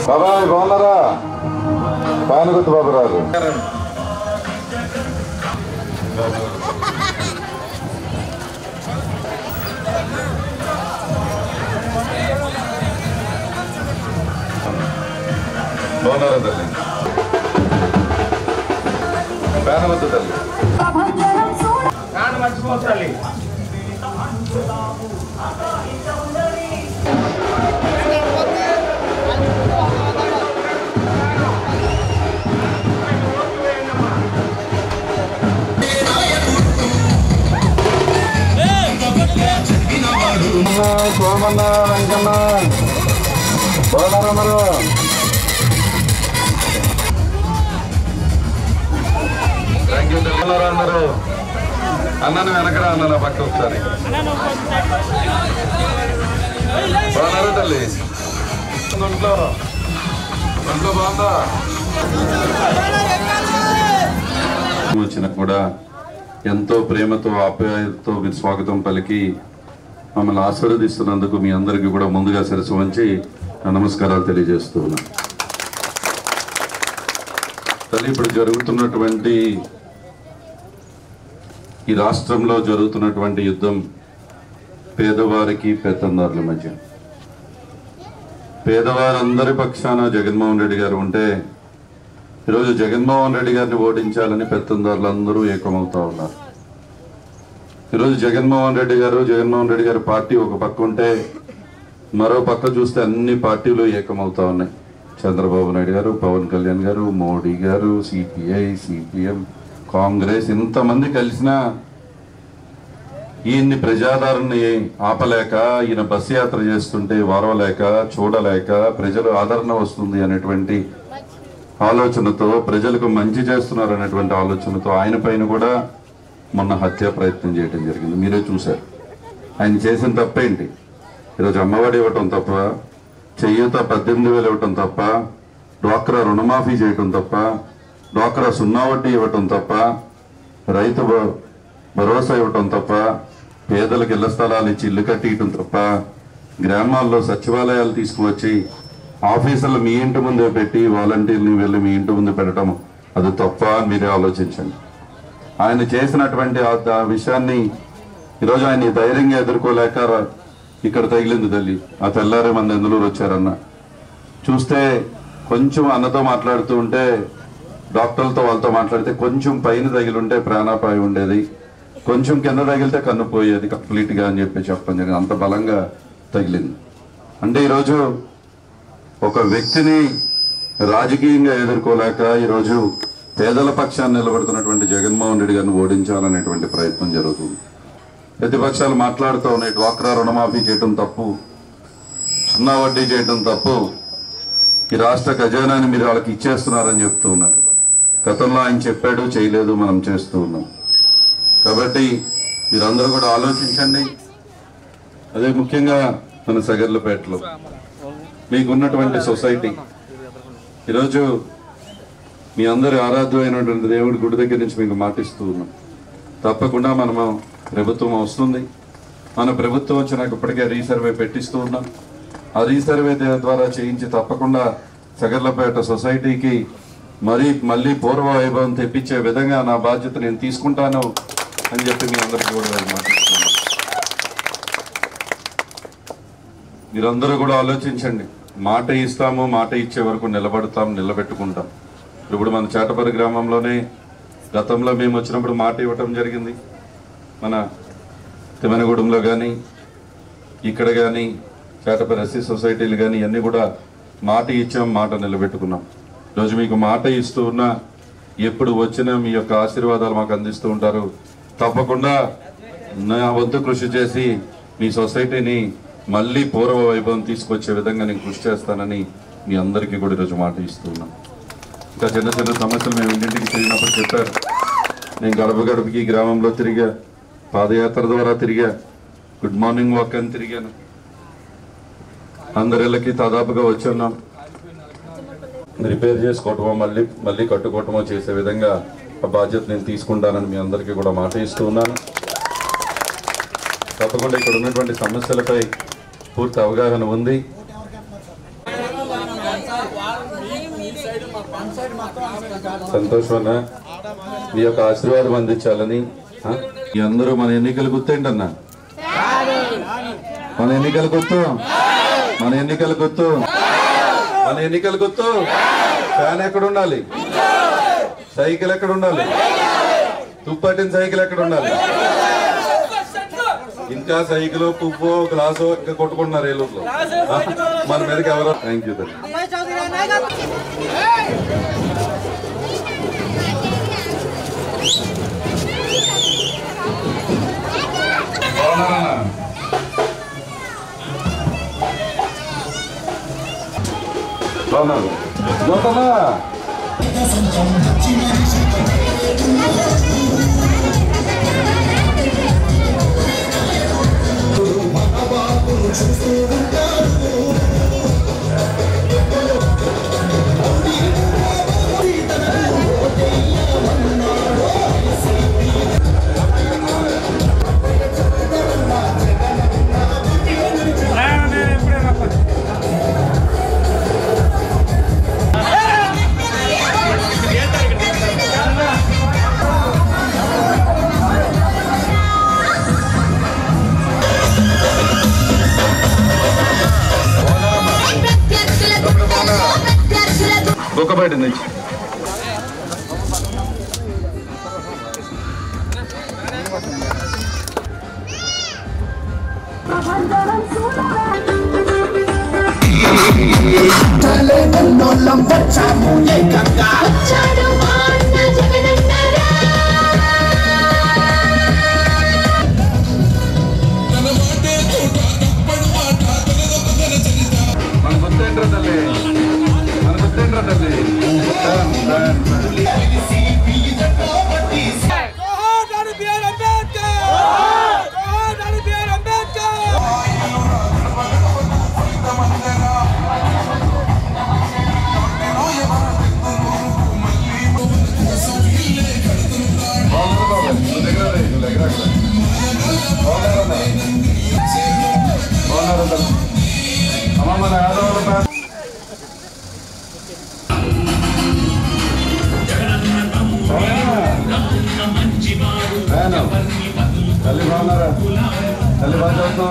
బాబాయ్ బాగున్నారా? పైన గుర్తు బాబు రాదు. బాగున్నారా తల్లి? పైన వద్దు తల్లి. మర్చిపోతాలి. సోమన్న వెంకన్న బాగున్నారా? మరి థ్యాంక్ యూ. తెలుగున్నారా అందరూ? అన్నను వెనకరా అన్న పక్క ఒకసారి. బాగున్నారా తల్లి? ఒంట్లో బాగుందా? వచ్చిన కూడా ఎంతో ప్రేమతో ఆప్యాయతతో మీరు స్వాగతం పలికి మమ్మల్ని ఆశీర్వదిస్తున్నందుకు మీ అందరికీ కూడా ముందుగా శిరస్సు వంచి నమస్కారాలు తెలియజేస్తూ ఉన్నా. తల్లి, ఇప్పుడు జరుగుతున్నటువంటి ఈ రాష్ట్రంలో జరుగుతున్నటువంటి యుద్ధం పేదవారికి పెత్తందారుల మధ్య. పేదవారందరి పక్షాన జగన్మోహన్ రెడ్డి గారు ఉంటే ఈరోజు జగన్మోహన్ రెడ్డి గారిని ఓడించాలని పెత్తందారులు అందరూ ఏకమవుతా ఉన్నారు. ఈరోజు జగన్మోహన్ రెడ్డి గారు పార్టీ ఒక పక్క ఉంటే మరో పక్క చూస్తే అన్ని పార్టీలు ఏకమవుతా ఉన్నాయి. చంద్రబాబు నాయుడు గారు, పవన్ కళ్యాణ్ గారు, మోడీ గారు, సిపిఐ, సిపిఎం, కాంగ్రెస్ ఇంతమంది కలిసినా ఈయన్ని ప్రజాదరణని ఆపలేక, ఈయన బస్సు యాత్ర చేస్తుంటే వారవలేక, చూడలేక, ప్రజలు ఆదరణ వస్తుంది అనేటువంటి ఆలోచనతో, ప్రజలకు మంచి చేస్తున్నారు అనేటువంటి ఆలోచనతో ఆయన పైన కూడా మొన్న హత్యా ప్రయత్నం చేయడం జరిగింది. మీరే చూశారు. ఆయన చేసిన తప్పేంటి? ఈరోజు అమ్మఒడి ఇవ్వటం తప్ప, చెయ్యూత 18,000 ఇవ్వటం తప్ప, డ్వాక్రా రుణమాఫీ చేయటం తప్ప, డ్వాక్రా 0 వడ్డీ ఇవ్వటం తప్ప, రైతు భరోసా ఇవ్వటం తప్ప, పేదలకు ఇళ్ల స్థలాలు ఇచ్చి ఇల్లు కట్టియటం తప్ప, గ్రామాల్లో సచివాలయాలు తీసుకువచ్చి ఆఫీసులు మీ ఇంటి ముందే పెట్టి వాలంటీర్ని వెళ్ళి మీ ఇంటి ముందు పెట్టడం అది తప్ప అని మీరే ఆలోచించండి. ఆయన చేసినటువంటి ఆ విషయాన్ని ఈరోజు ఆయన ధైర్యంగా ఎదుర్కోలేక ఇక్కడ తగిలింది తల్లి. ఆ తెల్లారే మంది ఎందులూరు వచ్చారన్న చూస్తే కొంచెం అన్నతో మాట్లాడుతూ ఉంటే, డాక్టర్లతో వాళ్ళతో మాట్లాడితే కొంచెం పైన తగిలింటే ప్రాణాపాయం ఉండేది, కొంచెం కింద తగిలితే కన్ను పోయేది కంప్లీట్గా అని చెప్పడం జరిగింది. అంత బలంగా తగిలింది. అంటే ఈరోజు ఒక వ్యక్తిని రాజకీయంగా ఎదుర్కోలేక ఈరోజు పేదల పక్షాన్ని నిలబడుతున్నటువంటి జగన్మోహన్ రెడ్డి గారిని ఓడించాలనేటువంటి ప్రయత్నం జరుగుతుంది. ప్రతిపక్షాలు మాట్లాడుతూ ఉన్నాయి, డ్వాక్రా రుణమాఫీ చేయడం తప్పు, 0 వడ్డీ చేయడం తప్పు, ఈ రాష్ట్ర ఖజానాని మీరు వాళ్ళకి ఇచ్చేస్తున్నారని చెప్తూ ఉన్నారు. గతంలో ఆయన చెప్పాడు, చేయలేదు, మనం చేస్తూ ఉన్నాం. కాబట్టి మీరందరూ కూడా ఆలోచించండి. అదే ముఖ్యంగా మన సగర్లపేటలో మీకున్నటువంటి సొసైటీ ఈరోజు మీ అందరి ఆరాధ్యమైనటువంటి దేవుడి గుడి దగ్గర నుంచి మీకు మాటిస్తూ ఉన్నాం. తప్పకుండా మనము ప్రభుత్వం వస్తుంది. మన ప్రభుత్వం వచ్చినాక ఇప్పటికే రీసర్వే పెట్టిస్తూ ఉన్నాం. ఆ రీసర్వే ద్వారా చేయించి తప్పకుండా సగర్లపేట సొసైటీకి మళ్ళీ పూర్వ వైభవం తెప్పించే విధంగా నా బాధ్యత నేను తీసుకుంటాను అని చెప్పి మీ అందరికీ కూడా మాటిస్తున్నాను. మీరందరూ కూడా ఆలోచించండి. మాట ఇస్తాము, మాట ఇచ్చే వరకు నిలబడతాం, నిలబెట్టుకుంటాం. ఇప్పుడు మన చాటపర్రి గ్రామంలోనే గతంలో మేము వచ్చినప్పుడు మాట ఇవ్వటం జరిగింది. మన తిమ్మనగూడెంలో కానీ, ఇక్కడ కానీ, చాటపర్రి ఎస్సీ సొసైటీలు కానీ ఇవన్నీ కూడా మాట ఇచ్చాం, మాట నిలబెట్టుకున్నాం. ఈరోజు మీకు మాట ఇస్తూ ఉన్నా, ఎప్పుడు వచ్చినా మీ యొక్క ఆశీర్వాదాలు మాకు అందిస్తూ ఉంటారు. తప్పకుండా నా వంతు కృషి చేసి మీ సొసైటీని మళ్ళీ పూర్వ వైభవం తీసుకొచ్చే విధంగా నేను కృషి చేస్తానని మీ అందరికీ కూడా ఈరోజు మాట ఇస్తూ ఉన్నాను. ఇంకా చిన్న చిన్న సమస్యలు మేము ఇంటింటికి తిరిగినప్పుడు చెప్పారు. నేను గడప గడపకి గ్రామంలో తిరిగా, పాదయాత్ర ద్వారా తిరిగా, గుడ్ మార్నింగ్ వాక్ అని తిరిగాను. అందరిళ్ళకి దాదాపుగా వచ్చున్నాం. రిపేర్ చేసుకోవటమో మళ్ళీ కట్టుకోవటమో చేసే విధంగా ఆ బాధ్యత నేను తీసుకుంటానని మీ అందరికీ కూడా మాట ఇస్తూ ఉన్నాను. తప్పకుండా ఇక్కడ ఉన్నటువంటి సమస్యలపై పూర్తి అవగాహన ఉంది. సంతోషమన్నా, మీ యొక్క ఆశీర్వాదం అందించాలని. మీ అందరూ మన ఎన్నికలు గుర్తేంటి అన్న, మన ఎన్నికల గుర్తు, మన ఎన్నికల గుర్తు, మన ఎన్నికల గుర్తు. ఫ్యాన్ ఎక్కడ ఉండాలి, సైకిల్ ఎక్కడ ఉండాలి, తుప్పట్టిన సైకిల్ ఎక్కడ ఉండాలి. ఇంకా సైకిల్ పువ్వు గ్లాసు ఇంకా కొట్టుకుంటున్నారు ఏలూరులో. మన మీదకి ఎవరో. Thank you. బయట నుంచి మన గుర్తేంట్రా తల్లి, మన గుర్తేంట్రా తల్లి. తల్లి బాగున్నారా, తల్లి బాగా చదువుతున్నా.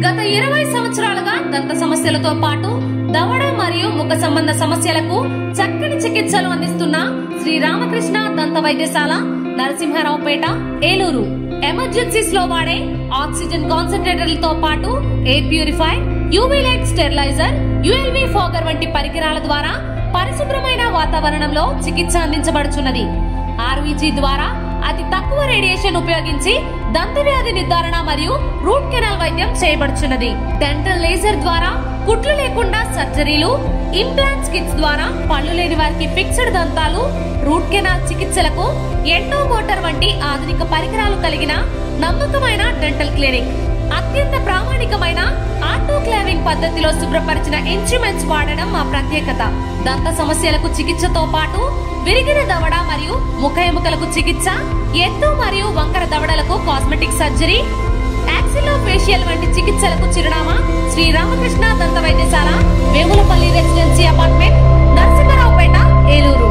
గత 20 సంవత్సరాలుగా దంత సమస్యలతో పాటు దవడ మరియు ముఖ సంబంధ సమస్యలకు చక్కని చికిత్సలు అందిస్తున్న శ్రీ రామకృష్ణ దంత వైద్యశాల, నరసింహారావుపేట, ఏలూరు. ఎమర్జెన్సీస్ లో వాడే ఆక్సిజన్ కాన్సంట్రేటర్లతో పాటు air purifier, UV light steriliser, ULV fogger వంటి పరికరాల ద్వారా పరిశుభ్రమైన వాతావరణంలో చికిత్స అందించబడుచున్నది. ఆర్వీజీ ద్వారా అతి తక్కువ రేడియేషన్ ఉపయోగించి దంత వ్యాధి నిర్ధారణ మరియు రూట్ కెనాల్ వైద్యం చేయబడుచున్నది. డెంటల్ లేజర్ ద్వారా కుట్లు లేకుండా సర్జరీలు, ఇంప్లాంట్స్ కిట్స్ ద్వారా పళ్ళు లేని వారికి ఫిక్స్డ్ దంతాలు, రూట్ కెనాల్ చికిత్సలకు ఎండో మోటార్ వంటి ఆధునిక పరికరాలు కలిగిన నమ్మకమైన డెంటల్ క్లినిక్. అత్యంత ప్రామాణికమైన ఆటోక్లావింగ్ పద్ధతిలో శుభ్రపరిచిన ఇన్స్ట్రుమెంట్స్ వాడడం మా ప్రత్యేకత. దంత సమస్యలకు చికిత్సతో పాటు విరిగిన దవడ మరియు ముఖ ఎముకలకు చికిత్స, ఎత్తు మరియు వంకర దవడలకు కాస్మెటిక్ సర్జరీ, యాక్సిలోఫేషియల్ వంటి చికిత్సలకు చిరునామా శ్రీ రామకృష్ణ దంత వైద్యశాల, వేములపల్లి రెసిడెన్సీ అపార్ట్మెంట్, నరసింహారావుపేట, ఏలూరు.